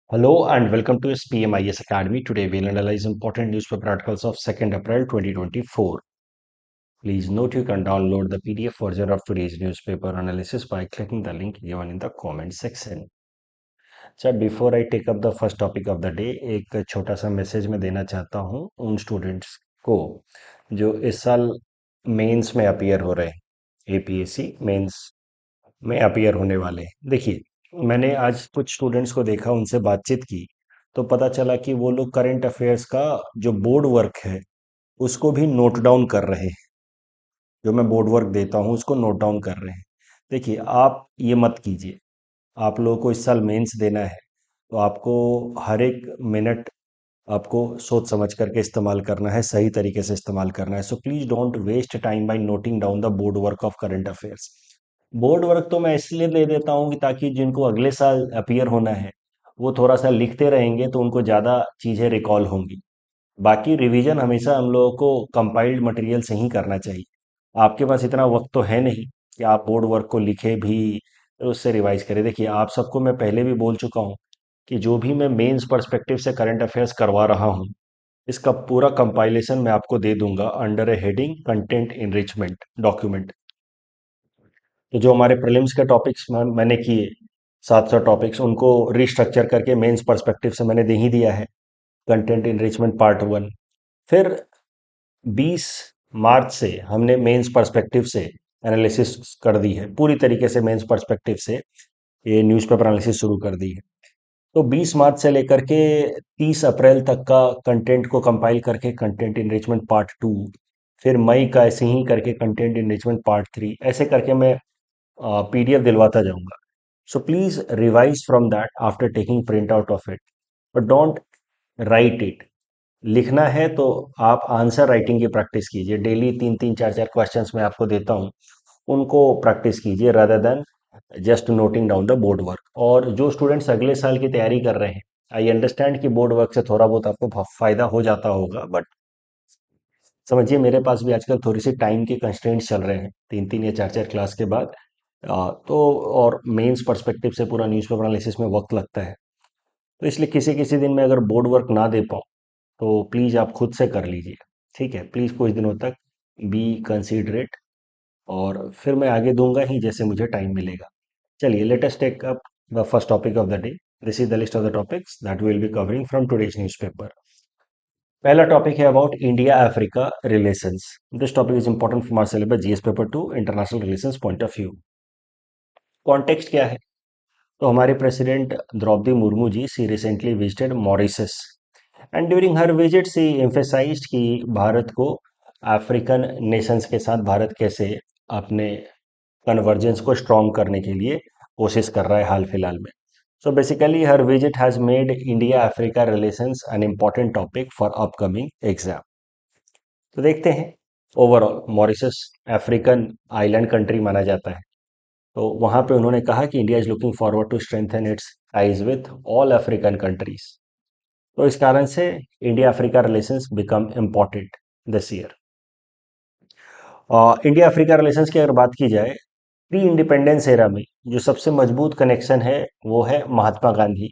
Hello and welcome to SPMIS Academy. Today we'll analyze important newspaper articles of 2nd April 2024. Please note you can download the PDF version of today's newspaper analysis by clicking the link given in the comment section. अच्छा, before I take up the first topic of the day, एक छोटा सा message मैं देना चाहता हूँ उन students को जो इस साल मेंस में अपीयर हो रहे हैं, एपीएससी मेंस में अपीयर होने वाले हैं। देखिए, मैंने आज कुछ स्टूडेंट्स को देखा, उनसे बातचीत की, तो पता चला कि वो लोग करंट अफेयर्स का जो बोर्ड वर्क है उसको भी नोट डाउन कर रहे हैं। जो मैं बोर्ड वर्क देता हूँ उसको नोट डाउन कर रहे हैं। देखिए, आप ये मत कीजिए। आप लोगों को इस साल मेंस देना है तो आपको हर एक मिनट आपको सोच समझ करके इस्तेमाल करना है, सही तरीके से इस्तेमाल करना है। So please don't waste time by noting down the board work of current affairs. Board work तो मैं इसलिए दे देता हूँ कि ताकि जिनको अगले साल अपीयर होना है वो थोड़ा सा लिखते रहेंगे तो उनको ज़्यादा चीज़ें रिकॉल होंगी। बाकी रिवीजन हमेशा हम लोगों को कंपाइल्ड मटेरियल से ही करना चाहिए। आपके पास इतना वक्त तो है नहीं कि आप बोर्ड वर्क को लिखे भी और उससे रिवाइज करें। देखिए, आप सबको मैं पहले भी बोल चुका हूँ कि जो भी मैं मेंस पर्सपेक्टिव से करंट अफेयर्स करवा रहा हूँ इसका पूरा कंपाइलेशन मैं आपको दे दूंगा अंडर ए हेडिंग कंटेंट इनरिचमेंट डॉक्यूमेंट। तो जो हमारे प्रीलिम्स के टॉपिक्स मैंने किए 700 टॉपिक्स, उनको रिस्ट्रक्चर करके मेंस पर्सपेक्टिव से मैंने दे ही दिया है। Content enrichment part one. फिर 20 मार्च से हमने मेंस पर्सपेक्टिव से एनालिसिस कर दी है, पूरी तरीके से मेंस पर्सपेक्टिव से ये न्यूज़पेपर एनालिसिस शुरू कर दी है। तो 20 मार्च से लेकर के 30 अप्रैल तक का कंटेंट को कंपाइल करके कंटेंट इनरिचमेंट पार्ट टू, फिर मई का ऐसे ही करके कंटेंट इनरिचमेंट पार्ट थ्री, ऐसे करके मैं पीडीएफ दिलवाता जाऊंगा। So please revise from that after taking print out of it, but don't write it. लिखना है तो आप आंसर राइटिंग की प्रैक्टिस कीजिए। डेली तीन तीन चार चार क्वेश्चंस मैं आपको देता हूँ, उनको प्रैक्टिस कीजिए rather than just noting down the board work. और जो स्टूडेंट्स अगले साल की तैयारी कर रहे हैं, आई अंडरस्टैंड कि बोर्ड वर्क से थोड़ा बहुत आपको फायदा हो जाता होगा, बट समझिए मेरे पास भी आजकल थोड़ी सी टाइम के कंस्ट्रेंट्स चल रहे हैं, तीन तीन या चार चार क्लास के बाद। तो और मेंस पर्सपेक्टिव से पूरा न्यूज़पेपर एनालिसिस में वक्त लगता है। तो इसलिए किसी किसी दिन मैं अगर बोर्ड वर्क ना दे पाऊँ तो प्लीज़ आप खुद से कर लीजिए। ठीक है, प्लीज़ कुछ दिनों तक बी कंसीडरेट, और फिर मैं आगे दूंगा ही जैसे मुझे टाइम मिलेगा। चलिए, let us take up the first topic of the day. This is the list of the topics that will be covering from today's newspaper. पहला टॉपिक है about India Africa relations. This topic is important for our syllabus GS paper two international relations point of view. Context क्या है? तो हमारे president Draupadi Murmu ji she recently visited Mauritius, and during her visit she emphasised कि भारत को African Nations के साथ भारत कैसे अपने कन्वर्जेंस को स्ट्रॉन्ग करने के लिए कोशिश कर रहा है हाल फिलहाल में। So basically her visit has made India Africa relations an important topic for upcoming exam. तो देखते हैं। Overall Mauritius African island country माना जाता है। तो वहां पे उन्होंने कहा कि India is looking forward to strengthen its ties with all African countries. तो इस कारण से India Africa relations become important this year. India Africa relations की अगर बात की जाए, प्री इंडिपेंडेंस एरा में जो सबसे मजबूत कनेक्शन है वो है Mahatma Gandhi.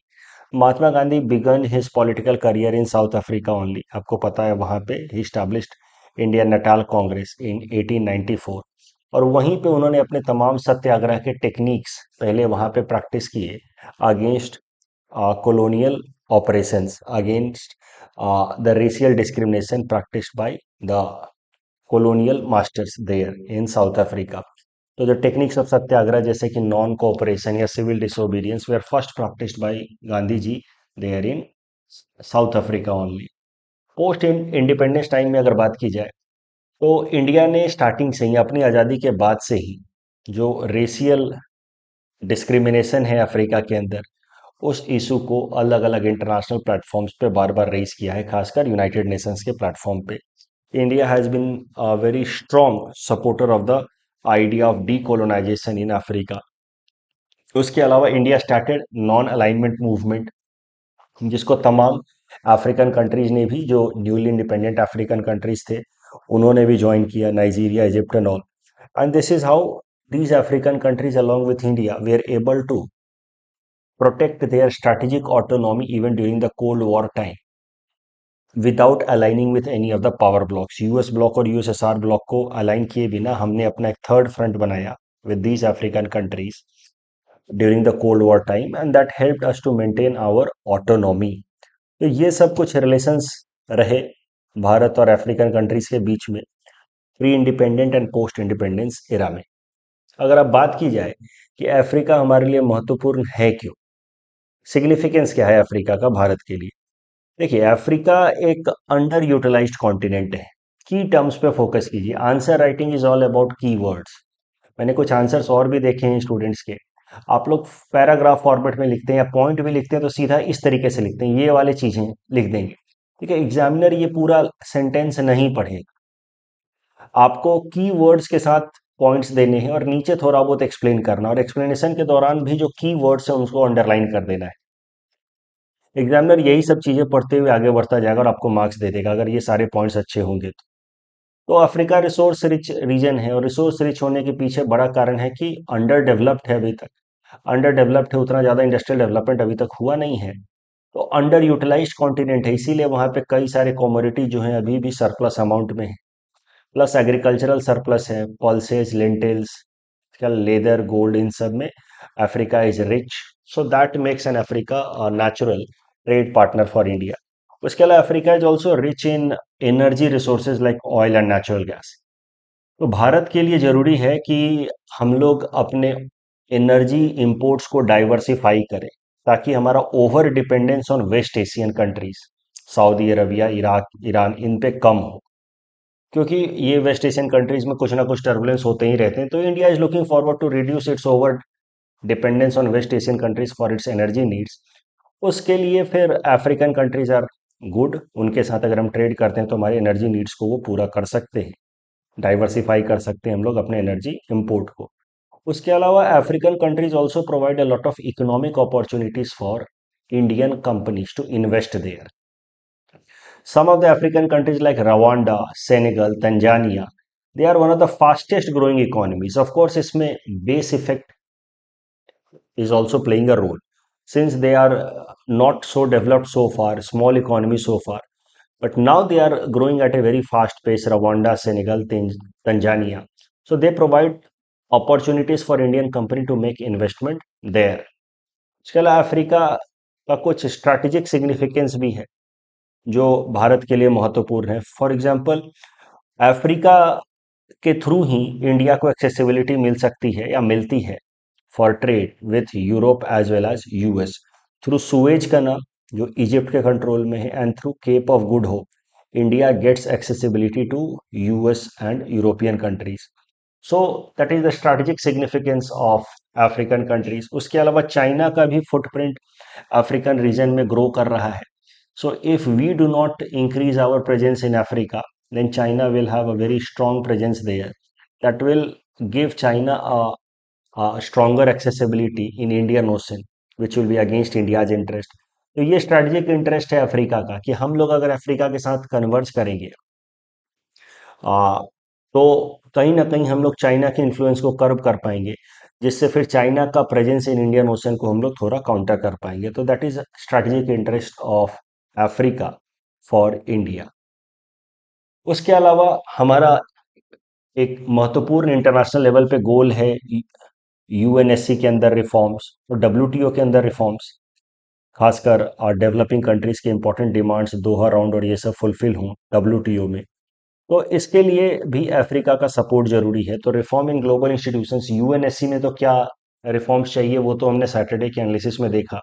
Mahatma Gandhi began his political career in South Africa only. आपको पता है वहां पे ही established Indian Natal Congress in 1894, और वहीं पे उन्होंने अपने तमाम सत्याग्रह के टेक्निक्स पहले वहां पे प्रैक्टिस किए against colonial operations, against the racial discrimination practiced by the colonial masters there in South Africa. तो जो टेक्निक्स ऑफ सत्याग्रह जैसे कि नॉन कोऑपरेशन या civil disobedience were first practised by Gandhi ji there in South Africa only. Post independence time में अगर बात की जाए तो इंडिया ने स्टार्टिंग से ही, अपनी आज़ादी के बाद से ही, जो रेशियल डिस्क्रिमिनेशन है अफ्रीका के अंदर, उस इशू को अलग अलग इंटरनेशनल प्लेटफॉर्म्स पे बार बार रेज किया है, खासकर यूनाइटेड नेशंस के प्लेटफॉर्म पे। India has been a very strong supporter of the idea of decolonisation in Africa. उसके अलावा India started non alignment movement, जिसको तमाम अफ्रीकन कंट्रीज ने भी, जो न्यूली इंडिपेंडेंट अफ्रीकन कंट्रीज थे उन्होंने भी ज्वाइन किया, Nigeria, Egypt and all. And this is how these African countries along with India were able to protect their strategic autonomy even during the Cold War time without aligning with any of the power blocks. US block और USSR block को align किए बिना हमने अपना एक third front बनाया with these African countries during the Cold War time, and that helped us to maintain our autonomy. तो ये सब कुछ रिलेशंस रहे भारत और अफ्रीकन कंट्रीज के बीच में pre independent and post independence era में। अगर अब बात की जाए कि अफ्रीका हमारे लिए महत्वपूर्ण है क्यों, सिग्निफिकेंस क्या है अफ्रीका का भारत के लिए। देखिए, अफ्रीका एक अंडर यूटिलाइज्ड कॉन्टिनेंट है। की टर्म्स पे फोकस कीजिए। Answer writing is all about की वर्ड्स। मैंने कुछ आंसर्स और भी देखे हैं स्टूडेंट्स के। आप लोग पैराग्राफ फॉर्मेट में लिखते हैं या पॉइंट भी लिखते हैं तो सीधा इस तरीके से लिखते हैं, ये वाली चीजें लिख देंगे। ठीक है, एग्जामिनर ये पूरा सेंटेंस नहीं पढ़ेगा, आपको की वर्ड्स के साथ पॉइंट्स देने हैं और नीचे थोड़ा बहुत एक्सप्लेन करना, और एक्सप्लेनेशन के दौरान भी जो की वर्ड्स है उनको अंडरलाइन कर देना है। एग्जामिनर यही सब चीजें पढ़ते हुए आगे बढ़ता जाएगा और आपको मार्क्स दे देगा अगर ये सारे पॉइंट्स अच्छे होंगे तो अफ्रीका रिसोर्स रिच रीजन है, और रिसोर्स रिच होने के पीछे बड़ा कारण है कि अंडर डेवलप्ड है अभी तक। अंडर डेवलप्ड है, उतना ज़्यादा इंडस्ट्रियल डेवलपमेंट अभी तक हुआ नहीं है, तो अंडर यूटिलाइज्ड कॉन्टिनेंट है, इसीलिए वहाँ पे कई सारे कमोडिटी जो हैं अभी भी सरप्लस अमाउंट में है। प्लस एग्रीकल्चरल सरप्लस है, पल्सेस, लेंटिल्स, लेदर, गोल्ड, इन सब में Africa is rich. So that makes an Africa natural trade partner for India. उसके अलावा Africa is also rich in energy resources like oil and natural gas. तो भारत के लिए जरूरी है कि हम लोग अपने एनर्जी इंपोर्ट्स को डाइवर्सिफाई करें ताकि हमारा over dependence on West Asian countries, Saudi Arabia, Iraq, Iran, इन पे कम हो, क्योंकि ये वेस्ट एशियन कंट्रीज में कुछ ना कुछ टर्बुलेंस होते ही रहते हैं। तो India is looking forward to reduce its over dependence on West Asian countries for its energy needs. उसके लिए फिर अफ्रीकन कंट्रीज आर गुड, उनके साथ अगर हम ट्रेड करते हैं तो हमारे एनर्जी नीड्स को वो पूरा कर सकते हैं, डाइवर्सिफाई कर सकते हैं हम लोग अपने एनर्जी इंपोर्ट को। उसके अलावा African countries also provide a lot of economic opportunities for Indian companies to invest there. Some of the African countries like Rwanda, Senegal, Tanzania, they are one of the fastest growing economies. Of course, इसमें base effect is also playing a role since they are not so developed so far, small economy so far. But now they are growing at a very fast pace. Rwanda, Senegal, Tanzania. So they provide opportunities for Indian company to make investment there. इसके अलावा Africa का कुछ strategic significance भी है जो भारत के लिए महत्वपूर्ण है। फॉर एग्जाम्पल, अफ्रीका के थ्रू ही इंडिया को एक्सेसिबिलिटी मिल सकती है या मिलती है for trade with Europe as well as US, through Suez canal जो इजिप्ट के कंट्रोल में है and through Cape of Good Hope India gets accessibility to US and European countries. So that is the strategic significance of African countries. उसके अलावा China का भी footprint African region में grow कर रहा है। So if we do not increase our presence in Africa, then China will have a very strong presence there. That will give China a stronger accessibility in Indian Ocean, which will be against India's interest. तो ये strategic interest है Africa का कि हम लोग अगर Africa के साथ कन्वर्स करेंगे आ, तो कहीं ना कहीं हम लोग चाइना के इन्फ्लुएंस को कर्व कर पाएंगे, जिससे फिर चाइना का प्रेजेंस इन इंडियन ओशन को हम लोग थोड़ा काउंटर कर पाएंगे। तो that is strategic interest of Africa for India. उसके अलावा हमारा एक महत्वपूर्ण इंटरनेशनल लेवल पे गोल है यूएनएससी के अंदर रिफॉर्म्स और डब्ल्यूटीओ के अंदर रिफॉर्म्स, खासकर डेवलपिंग कंट्रीज के इंपॉर्टेंट डिमांड्स, दोहा राउंड और ये सब फुलफिल हों डब्ल्यूटीओ में। तो इसके लिए भी अफ्रीका का सपोर्ट जरूरी है। तो reform in global institutions, UNSC में तो क्या रिफॉर्म्स चाहिए वो तो हमने सैटरडे के एनालिसिस में देखा।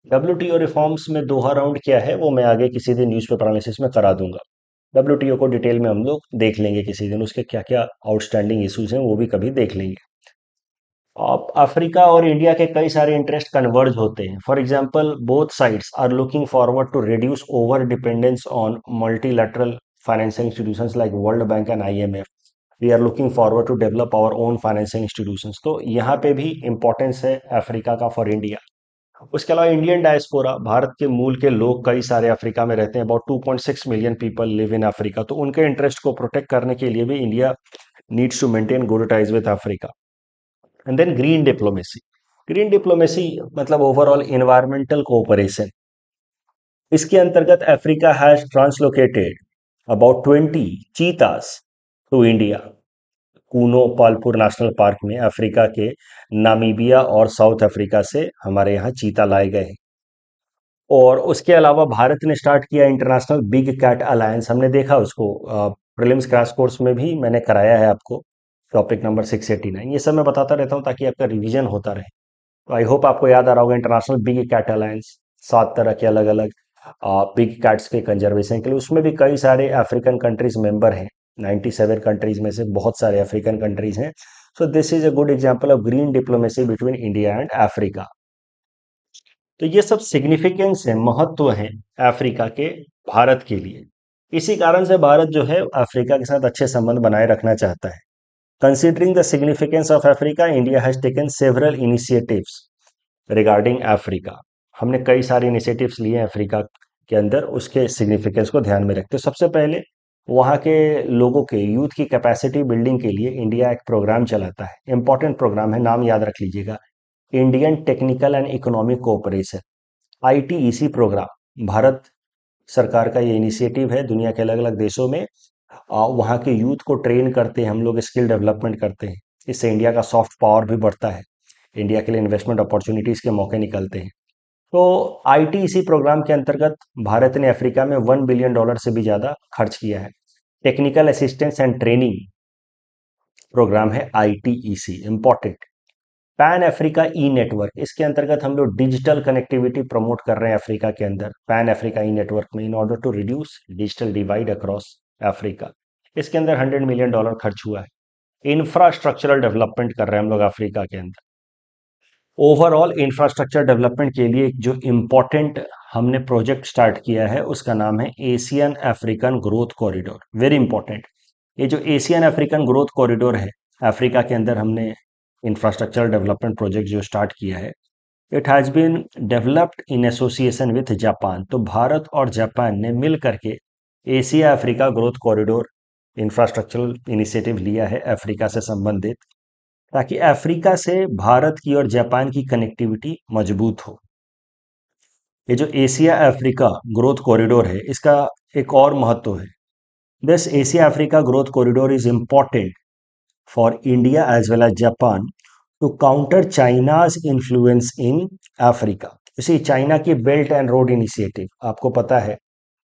डब्ल्यूटीओ रिफॉर्म्स में दोहा राउंड क्या है वो मैं आगे किसी दिन न्यूज़पेपर एनालिसिस में करा दूंगा। डब्ल्यूटीओ को डिटेल में हम लोग देख लेंगे किसी दिन, उसके क्या क्या आउटस्टैंडिंग इश्यूज हैं वो भी कभी देख लेंगे। अब अफ्रीका और इंडिया के कई सारे इंटरेस्ट कन्वर्ज होते हैं। For example, both sides are looking forward to reduce over dependence on multilateral financial institutions like World Bank and IMF. We are looking forward to develop our own financial institutions. तो यहाँ पे भी importance है Africa का for India. उसके अलावा Indian diaspora, Bharat के मूल के लोग कई सारे अफ्रीका में रहते हैं। About 2.6 million people live in Africa. तो उनके इंटरेस्ट को प्रोटेक्ट करने के लिए भी India needs to maintain good ties with Africa. And then green diplomacy, green diplomacy मतलब ओवरऑल इन्वायरमेंटल कोऑपरेशन। इसके अंतर्गत Africa has translocated about 20 cheetahs to India. Kuno Palpur national park में अफ्रीका के नामीबिया और साउथ अफ्रीका से हमारे यहाँ चीता लाए गए हैं। और उसके अलावा भारत ने स्टार्ट किया इंटरनेशनल बिग कैट अलायंस। हमने देखा उसको प्रीलिम्स क्रैश कोर्स में भी मैंने कराया है आपको, टॉपिक नंबर 689। ये सब मैं बताता रहता हूँ ताकि आपका रिवीजन होता रहे। तो आई होप आपको याद आ रहा होगा इंटरनेशनल बिग कैट अलायंस, 7 तरह के अलग अलग बिग कैट्स के कंजर्वेशन के लिए। उसमें भी कई सारे अफ्रीकन कंट्रीज मेंबर हैं। 97 कंट्रीज में से बहुत सारे अफ्रीकन कंट्रीज हैं। So this is a good example of green diplomacy between India and Africa. तो ये सब सिग्निफिकेंस है, महत्व है अफ्रीका के भारत के लिए। इसी कारण से भारत जो है अफ्रीका के साथ अच्छे संबंध बनाए रखना चाहता है। Considering the significance of Africa, India has taken several initiatives regarding Africa. हमने कई सारे इनिशिएटिव्स लिए हैं अफ्रीका के अंदर, उसके सिग्निफिकेंस को ध्यान में रखते। सबसे पहले वहाँ के लोगों के यूथ की कैपेसिटी बिल्डिंग के लिए इंडिया एक प्रोग्राम चलाता है, इंपॉर्टेंट प्रोग्राम है, नाम याद रख लीजिएगा, Indian technical and economic cooperation, ITEC programme. भारत सरकार का ये इनिशिएटिव है, दुनिया के अलग अलग देशों में वहाँ के यूथ को ट्रेन करते हैं हम लोग, स्किल डेवलपमेंट करते हैं। इससे इंडिया का सॉफ्ट पावर भी बढ़ता है, इंडिया के लिए इन्वेस्टमेंट अपॉर्चुनिटीज के मौके निकलते हैं। तो आईटीईसी प्रोग्राम के अंतर्गत भारत ने अफ्रीका में $1 बिलियन से भी ज़्यादा खर्च किया है। Technical assistance and training programme है ITEC, important. Pan Africa e network, इसके अंतर्गत हम लोग डिजिटल कनेक्टिविटी प्रमोट कर रहे हैं अफ्रीका के अंदर, पैन अफ्रीका ई नेटवर्क में, in order to reduce digital divide across Africa. इसके अंदर $100 मिलियन खर्च हुआ है। इंफ्रास्ट्रक्चरल डेवलपमेंट कर रहे हैं हम लोग अफ्रीका के अंदर। ओवरऑल इंफ्रास्ट्रक्चर डेवलपमेंट के लिए जो इम्पोर्टेंट हमने प्रोजेक्ट स्टार्ट किया है उसका नाम है Asian African growth corridor, very important. ये जो एशियन अफ्रीकन ग्रोथ कॉरिडोर है, अफ्रीका के अंदर हमने इंफ्रास्ट्रक्चर डेवलपमेंट प्रोजेक्ट जो स्टार्ट किया है, it has been developed in association with Japan. तो भारत और जापान ने मिल करके Asia Africa growth corridor infrastructural initiative लिया है अफ्रीका से संबंधित, ताकि अफ्रीका से भारत की और जापान की कनेक्टिविटी मजबूत हो। ये जो एशिया अफ्रीका ग्रोथ कॉरिडोर है, इसका एक और महत्व है। This Asia Africa growth corridor is important for India as well as Japan to counter China's influence in Africa. इसी चाइना की बेल्ट एंड रोड इनिशिएटिव, आपको पता है,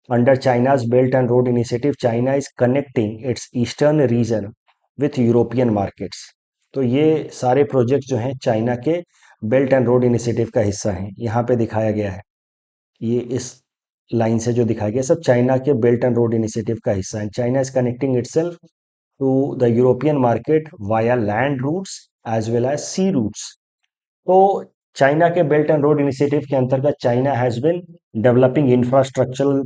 under China's belt and road initiative China is connecting its eastern region with European markets. तो ये सारे project जो हैं चाइना के बेल्ट एंड रोड इनिशिएटिव का हिस्सा हैं। यहाँ पे दिखाया गया है, ये इस लाइन से जो दिखाया गया सब चाइना के बेल्ट एंड रोड इनिशिएटिव का हिस्सा है। China is connecting itself to the European market via land routes as well as sea routes. तो चाइना के बेल्ट एंड रोड इनिशिएटिव के अंतर्गत China has been developing infrastructural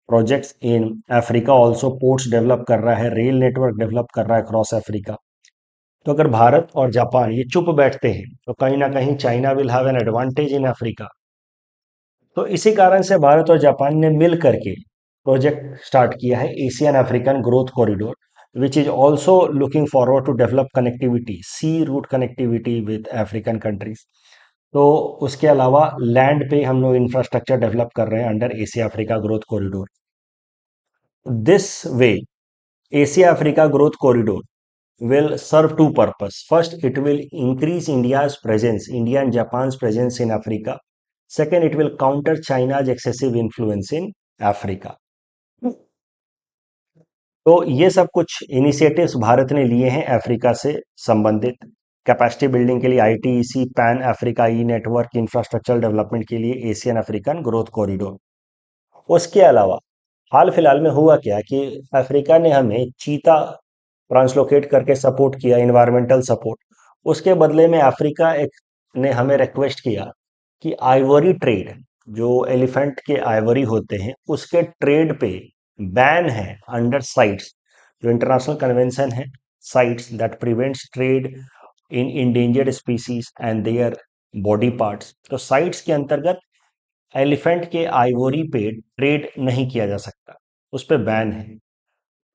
projects in Africa, also ports develop कर रहा है, rail network develop कर रहा है अक्रॉस अफ्रीका। तो अगर भारत और जापान ये चुप बैठते हैं तो कहीं ना कहीं China will have an advantage in Africa. तो इसी कारण से भारत और जापान ने मिल करके प्रोजेक्ट स्टार्ट किया है Asian African growth corridor, which is also looking forward to develop connectivity, sea route connectivity with African countries. तो उसके अलावा लैंड पे हम लोग इंफ्रास्ट्रक्चर डेवलप कर रहे हैं under Asia Africa growth corridor. This way Asia Africa growth corridor will serve two purpose. First, it will increase India's presence, India and Japan's presence in Africa. Second, it will counter China's excessive influence in Africa. तो ये सब कुछ initiatives Bharat ने लिए हैं Africa से संबंधित, capacity building के लिए आईटीईसी, pan Africa e network, infrastructure development के लिए एशियन अफ्रीकन ग्रोथ कॉरिडोर। उसके अलावा हाल फिलहाल में हुआ क्या कि अफ्रीका ने हमें चीता ट्रांसलोकेट करके सपोर्ट किया, इन्वायरमेंटल सपोर्ट। उसके बदले में अफ्रीका एक ने हमें रिक्वेस्ट किया कि आइवरी ट्रेड, जो एलिफेंट के आइवरी होते हैं उसके ट्रेड पे बैन है अंडर साइट्स, जो इंटरनेशनल कन्वेंशन है, sites that prevents trade in endangered species and their body parts. तो साइट्स के अंतर्गत एलिफेंट के आइवरी पे ट्रेड नहीं किया जा सकता, उस पर बैन है।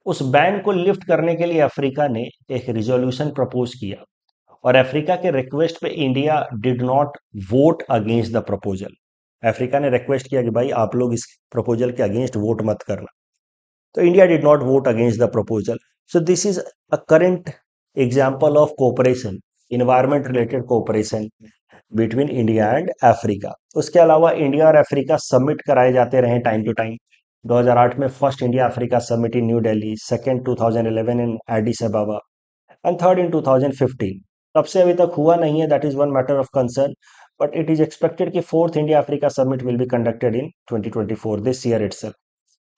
उस बैन को लिफ्ट करने के लिए अफ्रीका ने एक रिजोल्यूशन प्रपोज किया और अफ्रीका के रिक्वेस्ट पे India did not vote against the proposal. Africa ने रिक्वेस्ट किया कि भाई आप लोग इस प्रपोजल के अगेंस्ट वोट मत करना, तो India did not vote against the proposal. So this is a current example of cooperation, environment related cooperation between India and Africa. उसके अलावा इंडिया और अफ्रीका समिट कराए जाते रहे टाइम टू टाइम। 2008 में first India Africa summit in New Delhi, second 2011 in Addis Ababa, and third in 2015। तब से अभी तक हुआ नहीं है, that is one matter of concern, but it is expected कि fourth India Africa summit will be conducted in 2024 this year itself.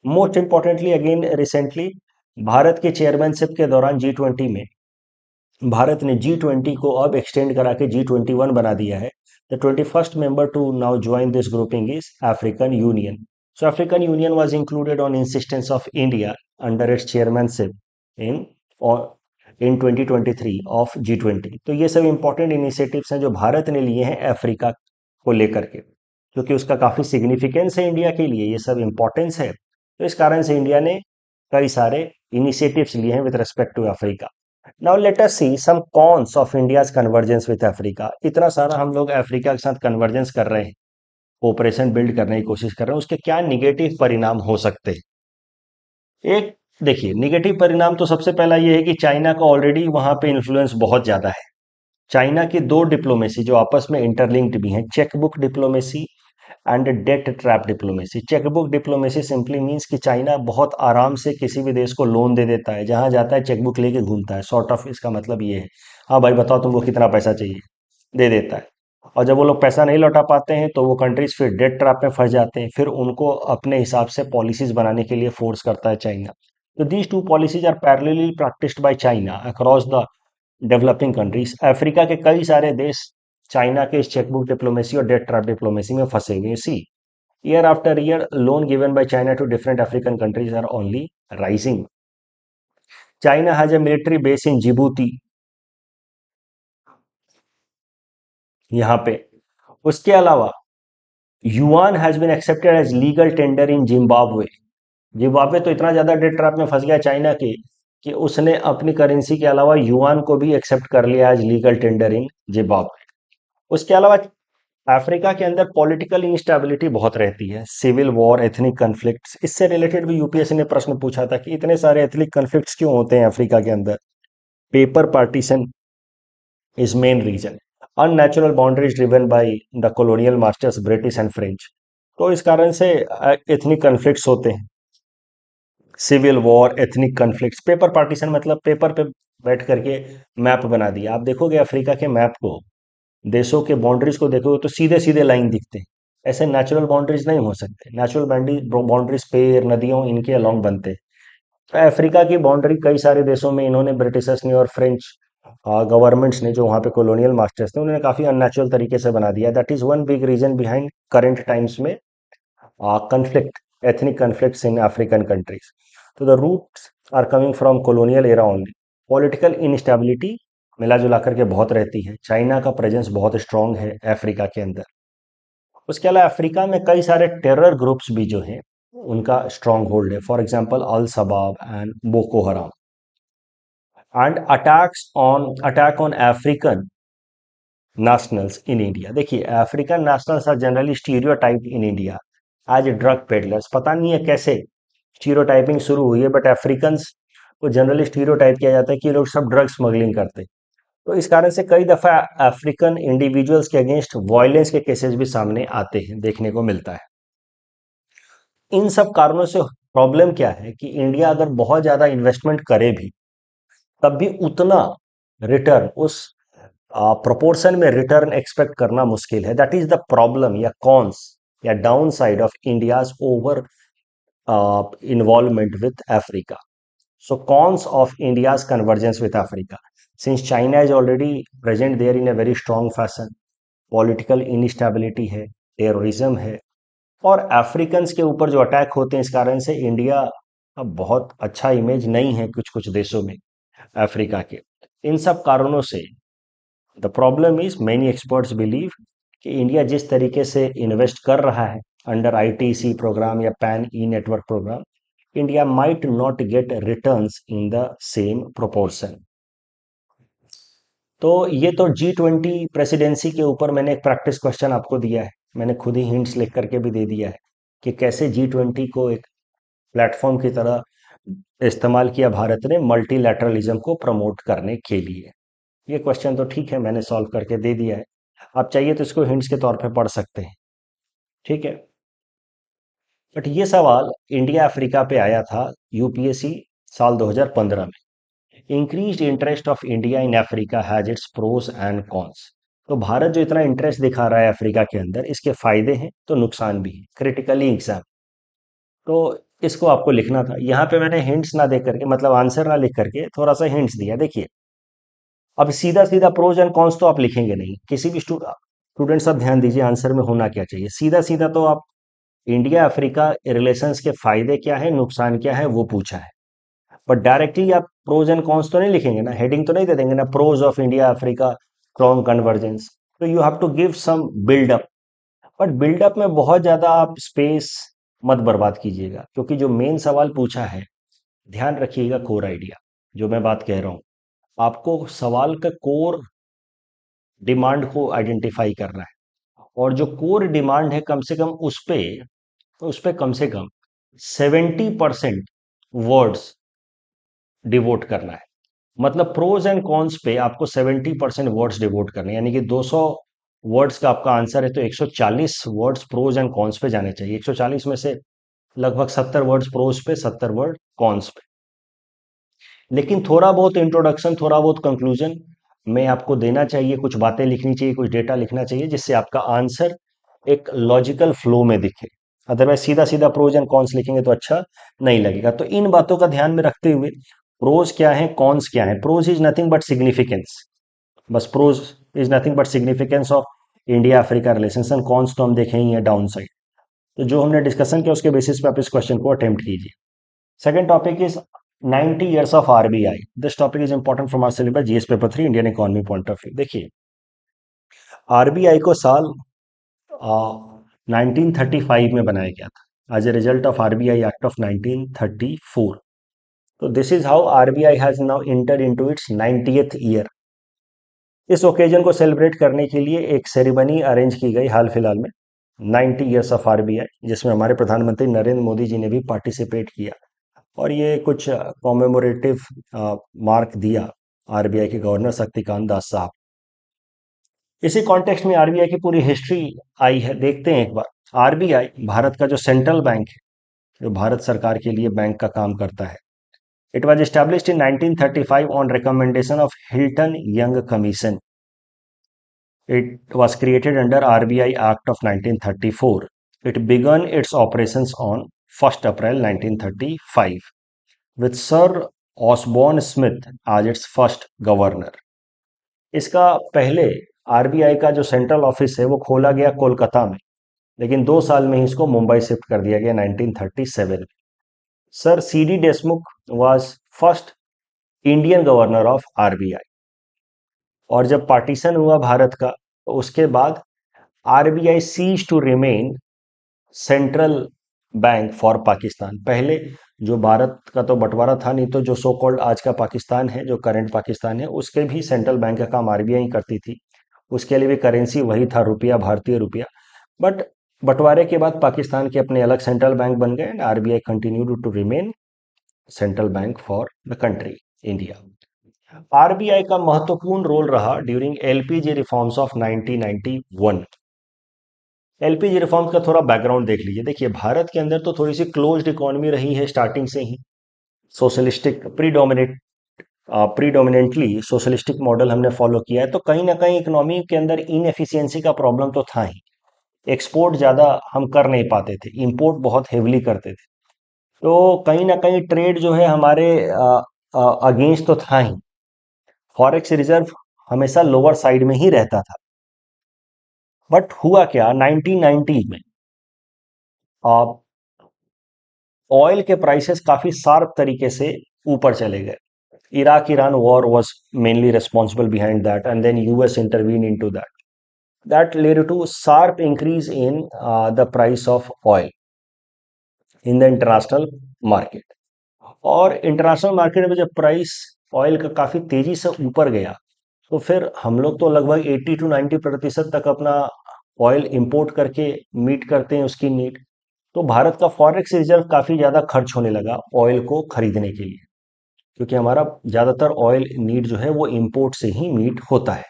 Most importantly again recently भारत के चेयरमैनशिप के दौरान G20 में भारत ने G20 को अब एक्सटेंड करा के G21 बना दिया है। The 21st member to now join this grouping is African Union. So African Union was included on insistence of India under its chairmanship in in 2023 of G20। तो ये सब इंपॉर्टेंट इनिशिएटिव्स हैं जो भारत ने लिए हैं अफ्रीका को लेकर के, क्योंकि उसका काफी सिग्निफिकेंस है इंडिया के लिए, ये सब इंपॉर्टेंस है, तो इस कारण से इंडिया ने कई सारे इनिशिएटिव्स लिए हैं with respect to Africa. Now let us see some cons of India's convergence with Africa. इतना सारा हम लोग अफ्रीका के साथ कन्वर्जेंस कर रहे हैं, कोऑपरेशन बिल्ड करने की कोशिश कर रहे हैं, उसके क्या निगेटिव परिणाम हो सकते हैं। एक देखिए, निगेटिव परिणाम तो सबसे पहला ये है कि चाइना का ऑलरेडी वहां पे इन्फ्लुएंस बहुत ज्यादा है। चाइना की दो डिप्लोमेसी जो आपस में इंटरलिंक्ड भी हैं, chequebook diplomacy and date trap diplomacy. Chequebook diplomacy simply means कि चाइना बहुत आराम से किसी भी देश को लोन दे देता है, जहां जाता है चेकबुक लेके घूमता है, सॉर्ट ऑफ इसका मतलब ये है, हाँ भाई बताओ तुमको कितना पैसा चाहिए, दे देता है। और जब वो लोग पैसा नहीं लौटा पाते हैं तो वो कंट्रीज फिर डेट ट्रैप में फंस जाते हैं, फिर उनको अपने हिसाब से पॉलिसीज बनाने के लिए फोर्स करता है चाइना। तो these two policies are parallelly practised by China across the developing countries. Africa के कई सारे देश चाइना के इस चेकबुक डिप्लोमेसी और डेट ट्रैप डिप्लोमेसी में फंसे हुए हैं। सी, year after year, loan given by China to different African countries are only rising. China has a military base in Djibouti, यहाँ पे। उसके अलावा yuan has been accepted as legal tender in Zimbabwe. Zimbabwe तो इतना ज्यादा debt trap में फंस गया चाइना के कि उसने अपनी करेंसी के अलावा युआन को भी एक्सेप्ट कर लिया as legal tender in Zimbabwe. उसके अलावा अफ्रीका के अंदर पॉलिटिकल इंस्टेबिलिटी बहुत रहती है, सिविल वॉर, एथनिक कन्फ्लिक्ट्स। इससे रिलेटेड भी यूपीएससी ने प्रश्न पूछा था कि इतने सारे एथनिक कन्फ्लिक्ट्स क्यों होते हैं अफ्रीका के अंदर। Paper partition is main reason. Unnatural boundaries driven by the colonial masters British and French. तो इस कारण से एथनिक कन्फ्लिक्ट्स होते हैं, civil war, ethnic conflicts. Paper partition मतलब पेपर पे बैठ करके मैप बना दिया। आप देखोगे अफ्रीका के मैप को, देशों के बाउंड्रीज को देखोगे तो सीधे सीधे लाइन दिखते हैं, ऐसे नेचुरल बाउंड्रीज नहीं हो सकते। नेचुरल बाउंड्रीज पेड़, नदियों, इनके अलोंग बनते हैं। तो अफ्रीका की बाउंड्री कई सारे देशों में इन्होंने, ब्रिटिशर्स ने और फ्रेंच गवर्नमेंट्स ने, जो वहाँ पे कॉलोनियल मास्टर्स थे, उन्होंने काफी अननेचुरल तरीके से बना दिया। That is one big reason behind current times में conflict, ethnic conflicts in African countries. So the roots are coming from colonial era only. Political instability मिला जुला करके बहुत रहती है। चाइना का प्रेजेंस बहुत स्ट्रांग है अफ्रीका के अंदर। उसके अलावा अफ्रीका में कई सारे टेरर ग्रुप्स भी जो हैं उनका स्ट्रांग होल्ड है। For example Al Shabaab and Boko Haram. And attack on African nationals in India. देखिए, African nationals are generally stereotype in India as drug peddlers. पता नहीं है कैसे स्टीरियोटाइपिंग शुरू हुई है, बट अफ्रीकन को जनरली स्टीरियोटाइप किया जाता है कि ये लोग सब ड्रग स्मगलिंग करते हैं। तो इस कारण से कई दफा अफ्रीकन इंडिविजुअल्स के अगेंस्ट वायलेंस के केसेस भी सामने आते हैं, देखने को मिलता है। इन सब कारणों से प्रॉब्लम क्या है कि इंडिया अगर बहुत ज्यादा इन्वेस्टमेंट करे भी, तब भी उतना रिटर्न, उस प्रोपोर्शन में रिटर्न एक्सपेक्ट करना मुश्किल है। दैट इज द प्रॉब्लम या कॉन्स या down side of India's over involvement with Africa. So cons of India's convergence with Africa. Since China is already present there in a very strong fashion, political instability है, terrorism है, और Africans के ऊपर जो attack होते हैं, इस कारण से इंडिया अब बहुत अच्छा इमेज नहीं है कुछ कुछ देशों में अफ्रीका के। इन सब कारणों से the problem is, many experts believe कि इंडिया जिस तरीके से इन्वेस्ट कर रहा है अंडर आईटीसी प्रोग्राम या pan e network program, India might not get returns in the same proportion. तो ये तो G20 प्रेसिडेंसी के ऊपर मैंने एक प्रैक्टिस क्वेश्चन आपको दिया है, मैंने खुद ही हिंट्स लिख करके भी दे दिया है कि कैसे G20 को एक प्लेटफॉर्म की तरह इस्तेमाल किया भारत ने मल्टीलैटरलिज्म को प्रमोट करने के लिए। ये क्वेश्चन तो ठीक है, मैंने सॉल्व करके दे दिया है। आप चाहिए तो इसको हिंट्स के तौर पे पढ़ सकते हैं, ठीक है। बट ये सवाल इंडिया अफ्रीका पे आया था यूपीएससी साल 2015 में। Increased interest of India in Africa has its pros and cons. तो भारत जो इतना इंटरेस्ट दिखा रहा है अफ्रीका के अंदर, इसके फायदे हैं तो नुकसान भी है, क्रिटिकली एग्जाम। तो इसको आपको लिखना था। यहाँ पे मैंने हिंट्स ना दे करके, मतलब आंसर ना लिख करके, थोड़ा सा हिंट्स दिया। देखिए, अब सीधा सीधा प्रोज एंड कॉन्स तो आप लिखेंगे नहीं, किसी भी स्टूडेंट्स, आप ध्यान दीजिए आंसर में होना क्या चाहिए। सीधा सीधा तो आप इंडिया अफ्रीका रिलेशंस के फायदे क्या है, नुकसान क्या है, वो पूछा है। बट डायरेक्टली आप प्रोज एंड कॉन्स तो नहीं लिखेंगे ना, हेडिंग तो नहीं दे देंगे ना, pros of India Africa strong convergence. तो you have to give some buildup. But buildup में बहुत ज्यादा आप स्पेस मत बर्बाद कीजिएगा, क्योंकि जो मेन सवाल पूछा है, ध्यान रखिएगा कोर आइडिया जो मैं बात कह रहा हूं, आपको सवाल का कोर डिमांड को आइडेंटिफाई करना है। और जो कोर डिमांड है, कम से कम उस पे कम से कम 70% वर्ड्स डिवोट करना है। मतलब प्रोज एंड कॉन्स पे आपको 70% वर्ड्स डिवोट करने हैं, यानी कि 200 वर्ड्स का आपका आंसर है तो 140 वर्ड्स प्रोज एंड कॉन्स पे जाने चाहिए। 140 में से लगभग 70 वर्ड्स प्रोज पे, 70 वर्ड कॉन्स पे। लेकिन थोड़ा बहुत इंट्रोडक्शन, थोड़ा बहुत कंक्लूजन में आपको देना चाहिए, कुछ बातें लिखनी चाहिए, कुछ डेटा लिखना चाहिए, जिससे आपका आंसर एक लॉजिकल फ्लो में दिखे। अदरवाइज सीधा सीधा प्रोज एंड कॉन्स लिखेंगे तो अच्छा नहीं लगेगा। तो इन बातों का ध्यान में रखते हुए, प्रोज क्या है, कॉन्स क्या है। Pros is nothing but significance, बस pros is nothing but significance of India Africa relation, and cons तो हम देखे ही है डाउन साइड। तो जो हमने डिस्कशन किया उसके बेसिस पे आप इस क्वेश्चन को अटेम्प्ट कीजिए। Second topic is 90 years of RBI. This topic is important from our syllabus GS paper 3 Indian economy point of view. देखिए, आरबीआई को साल 1935 में बनाया गया था as a result of RBI act of 1934। तो this is how RBI has now enter into its 90th year. इस occasion को सेलिब्रेट करने के लिए एक सेरेमनी अरेंज की गई हाल फिलहाल में, 90 ईयर्स ऑफ आरबीआई, जिसमें हमारे प्रधानमंत्री नरेंद्र मोदी जी ने भी पार्टिसिपेट किया। और ये कुछ कॉमेमोरेटिव मार्क दिया आरबीआई के गवर्नर शक्तिकांत दास साहब। इसी कॉन्टेक्स्ट में आरबीआई की पूरी हिस्ट्री आई है, देखते हैं एक बार। आरबीआई भारत का जो सेंट्रल बैंक है, जो भारत सरकार के लिए बैंक का काम करता है। It was established in 1935 on recommendation of Hilton young commission. It was created under RBI act of 1934। It began its operations on 1st April 1935 with Sir Osborne Smith as its first governor. इसका पहले RBI का जो central office है वो खोला गया कोलकाता में, लेकिन 2 साल में ही इसको मुंबई शिफ्ट कर दिया गया 1937 में। Sir C D Deshmukh was first Indian governor of RBI. और जब पार्टीशन हुआ भारत का, तो उसके बाद RBI cease to remain central bank for Pakistan. पहले जो भारत का तो बंटवारा था नहीं, तो जो सो कॉल्ड आज का पाकिस्तान है, जो करंट पाकिस्तान है, उसके भी सेंट्रल बैंक का काम आरबीआई करती थी। उसके लिए भी करेंसी वही था, रुपया, भारतीय रुपया। बट बंटवारे के बाद पाकिस्तान के अपने अलग सेंट्रल बैंक बन गए and RBI continued to remain central bank for the country India. RBI का महत्वपूर्ण रोल रहा during LPG reforms of 1991। LPG reforms का थोड़ा बैकग्राउंड देख लीजिए। देखिए, भारत के अंदर तो थोड़ी सी क्लोज्ड इकोनॉमी रही है स्टार्टिंग से ही। सोशलिस्टिक प्रीडोमिनेंटली सोशलिस्टिक मॉडल हमने फॉलो किया है, तो कहीं ना कहीं इकोनॉमी के अंदर इनएफिशिएंसी का प्रॉब्लम तो था ही। एक्सपोर्ट ज़्यादा हम कर नहीं पाते थे, इंपोर्ट बहुत हेवली करते थे। तो कहीं ना कहीं ट्रेड जो है हमारे अगेंस्ट तो था ही। फॉरेक्स रिजर्व हमेशा लोअर साइड में ही रहता था। बट हुआ क्या 1990 में, ऑयल के प्राइसेस काफी शार्प तरीके से ऊपर चले गए। Iraq Iran war was mainly responsible behind that, and then US intervene into that. That led to sharp increase in the price of oil in the international market. और international market में जब price oil का काफी तेजी से ऊपर गया, तो फिर हम लोग तो लगभग 80 to 90% तक अपना ऑयल इंपोर्ट करके मीट करते हैं उसकी नीड। तो भारत का फॉरेक्स रिजर्व काफी ज्यादा खर्च होने लगा ऑयल को खरीदने के लिए, क्योंकि हमारा ज्यादातर ऑयल नीड जो है वो इंपोर्ट से ही मीट होता है।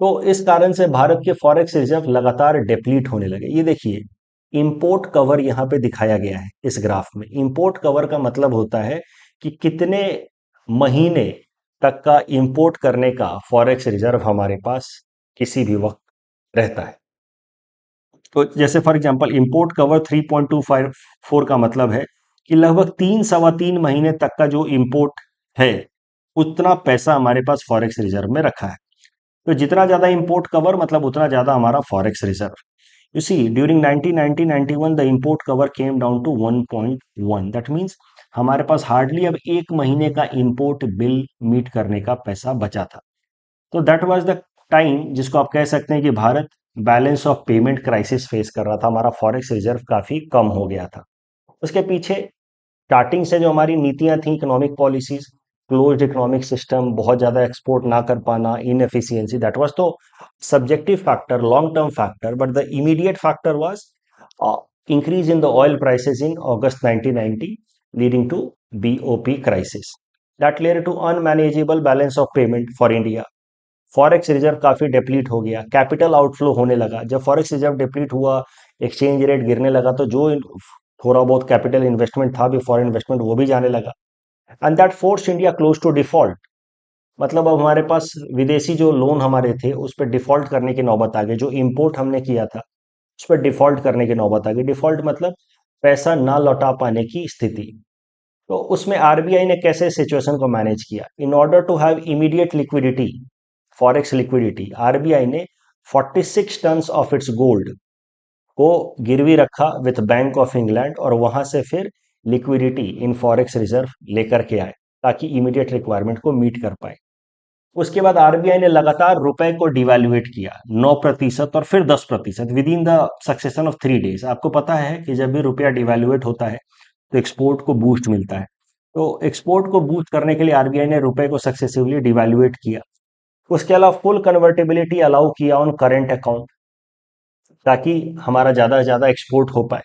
तो इस कारण से भारत के फॉरेक्स रिजर्व लगातार डिप्लीट होने लगे। ये देखिए, इंपोर्ट कवर यहाँ पे दिखाया गया है इस ग्राफ में। इंपोर्ट कवर का मतलब होता है कि कितने महीने तक का इंपोर्ट करने का फॉरेक्स रिजर्व हमारे पास किसी भी वक्त रहता है। तो जैसे फॉर एग्जांपल इंपोर्ट कवर 3.254 का मतलब है कि लगभग 3 सवा 3 महीने तक का जो इंपोर्ट है उतना पैसा हमारे पास फॉरेक्स रिजर्व में रखा है। तो जितना ज्यादा इंपोर्ट कवर मतलब उतना ज्यादा हमारा forex reserve. You see during 1990-91 the import cover came down to 1.1, that means हमारे पास हार्डली अब 1 महीने का इंपोर्ट बिल मीट करने का पैसा बचा था। तो दैट वाज द टाइम जिसको आप कह सकते हैं कि Bharat balance of payment crisis face कर रहा था। हमारा फॉरेक्स रिजर्व काफी कम हो गया था। उसके पीछे स्टार्टिंग से जो हमारी नीतियां थी, economic policies, closed economic system, बहुत ज्यादा एक्सपोर्ट ना कर पाना, इनएफिशिएंसी, दैट वाज तो subjective factor, long term factor, but the immediate factor was increase in the oil prices in August 1990, leading to BOP crisis that led to unmanageable balance of payment for India. Forex reserve काफी deplete हो गया, capital outflow होने लगा। जब forex reserve deplete हुआ, exchange rate गिरने लगा, तो जो थोड़ा बहुत कैपिटल इन्वेस्टमेंट था भी, फॉरेन इन्वेस्टमेंट, वो भी जाने लगा। And that force India close to default. मतलब अब हमारे पास विदेशी जो लोन हमारे थे उस पर डिफॉल्ट करने की नौबत आ गई। जो इंपोर्ट हमने किया था उस पर डिफॉल्ट करने की नौबत आ गई। डिफॉल्ट मतलब पैसा ना लौटा पाने की स्थिति। तो उसमें आरबीआई ने कैसे सिचुएशन को मैनेज किया? In order to have immediate liquidity, forex liquidity, RBI ने 46 टन ऑफ इट्स गोल्ड को गिरवी रखा विथ बैंक ऑफ इंग्लैंड, और वहां से फिर लिक्विडिटी इन फॉरेक्स रिजर्व लेकर के आए ताकि इमीडिएट रिक्वायरमेंट को मीट कर पाए। उसके बाद आरबीआई ने लगातार रुपए को डिवैल्यूएट किया, 9% और फिर 10% with in the succession of 3 days. आपको पता है कि जब भी रुपया डिवैल्यूएट होता है तो एक्सपोर्ट को बूस्ट मिलता है। तो एक्सपोर्ट को बूस्ट करने के लिए आरबीआई ने रुपए को सक्सेसिवली डिवैल्यूएट किया। उसके अलावा फुल कन्वर्टेबिलिटी अलाउ किया ऑन करंट अकाउंट, ताकि हमारा ज्यादा से ज्यादा एक्सपोर्ट हो पाए।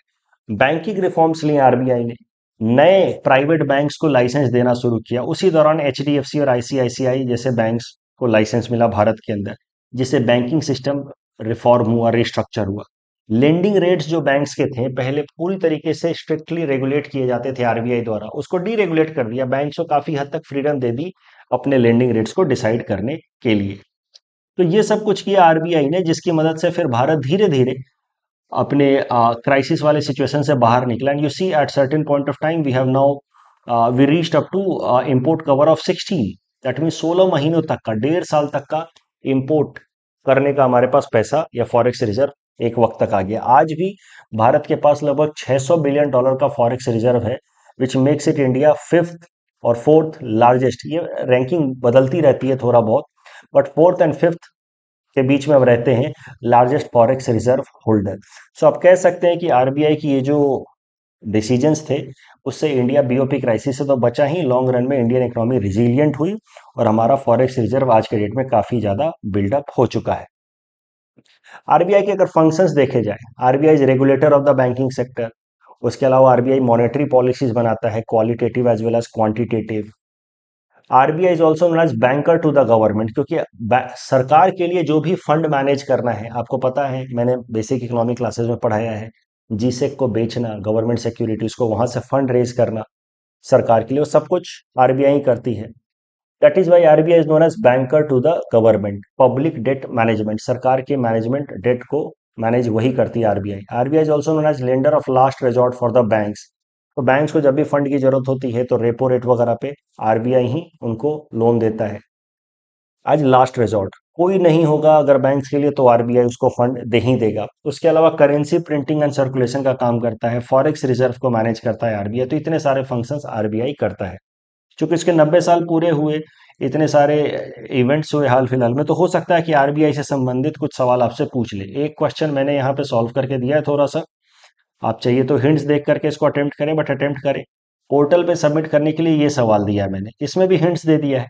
बैंकिंग रिफॉर्म्स लिए आरबीआई ने, नए प्राइवेट बैंक्स को लाइसेंस देना शुरू किया। उसी दौरान एचडीएफसी और आईसीआईसीआई जैसे बैंक्स को लाइसेंस मिला भारत के अंदर, जिससे बैंकिंग सिस्टम रिफॉर्म हुआ, रिस्ट्रक्चर हुआ। लेंडिंग रेट्स जो बैंक्स के थे पहले पूरी तरीके से स्ट्रिक्टली रेगुलेट किए जाते थे आरबीआई द्वारा, उसको डीरेगुलेट कर दिया। बैंक्स को काफी हद तक फ्रीडम दे दी अपने लेंडिंग रेट्स को डिसाइड करने के लिए। तो ये सब कुछ किया आरबीआई ने, जिसकी मदद से फिर भारत धीरे धीरे अपने क्राइसिस वाले सिचुएशन से बाहर निकला। And you see at certain point of time we have now we reached up to import cover of 16, that mean 16 महीनों तक का, 1.5 साल तक का इंपोर्ट करने का हमारे पास पैसा या फॉरेक्स रिजर्व एक वक्त तक आ गया। आज भी भारत के पास लगभग $600 बिलियन का फॉरेक्स रिजर्व है, which makes it India fifth और फोर्थ लार्जेस्ट। ये रैंकिंग बदलती रहती है थोड़ा बहुत, बट फोर्थ एंड फिफ्थ के बीच में हम रहते हैं लार्जेस्ट फॉरेक्स रिजर्व होल्डर। सो आप कह सकते हैं कि आरबीआई की ये जो डिसीजंस थे उससे इंडिया बीओपी क्राइसिस से तो बचा ही, लॉन्ग रन में इंडियन इकोनॉमी रिजिलियंट हुई और हमारा फॉरेक्स रिजर्व आज के डेट में काफी ज्यादा बिल्डअप हो चुका है। आरबीआई के अगर फंक्शंस देखे जाए, RBI is regulator of the banking sector. उसके अलावा आरबीआई मॉनेटरी पॉलिसीज बनाता है, qualitative as well as quantitative. RBI is also known as banker to the government, क्योंकि सरकार के लिए जो भी फंड मैनेज करना है, आपको पता है, मैंने बेसिक इकोनॉमिक क्लासेस में पढ़ाया है, जीसेक को बेचना, गवर्नमेंट सिक्योरिटीज को, वहां से फंड रेज करना सरकार के लिए, वो सब कुछ आरबीआई करती है। That is why RBI is known as banker to the government. Public debt management, सरकार के मैनेजमेंट डेट को मैनेज वही करती है RBI. RBI is also known as lender of last resort for the banks. तो banks को जब भी फंड की जरूरत होती है तो रेपो रेट वगैरह पे आरबीआई ही उनको लोन देता है। आज लास्ट रिजॉर्ट कोई नहीं होगा अगर बैंक्स के लिए, तो आरबीआई उसको फंड दे ही देगा। उसके अलावा करेंसी प्रिंटिंग एंड सर्कुलेशन का काम करता है, फॉरेक्स रिजर्व को मैनेज करता है आरबीआई। तो इतने सारे फंक्शंस आरबीआई करता है। चूंकि इसके 90 साल पूरे हुए, इतने सारे इवेंट्स हुए हाल फिलहाल में, तो हो सकता है कि आरबीआई से संबंधित कुछ सवाल आपसे पूछ ले। एक क्वेश्चन मैंने यहाँ पे सॉल्व करके दिया है थोड़ा सा, आप चाहिए तो हिंट्स देख करके इसको अटेम्प्ट करें, बट अटेम्प्ट करें। पोर्टल पे सबमिट करने के लिए ये सवाल दिया है मैंने, इसमें भी हिंट्स दे दिया है।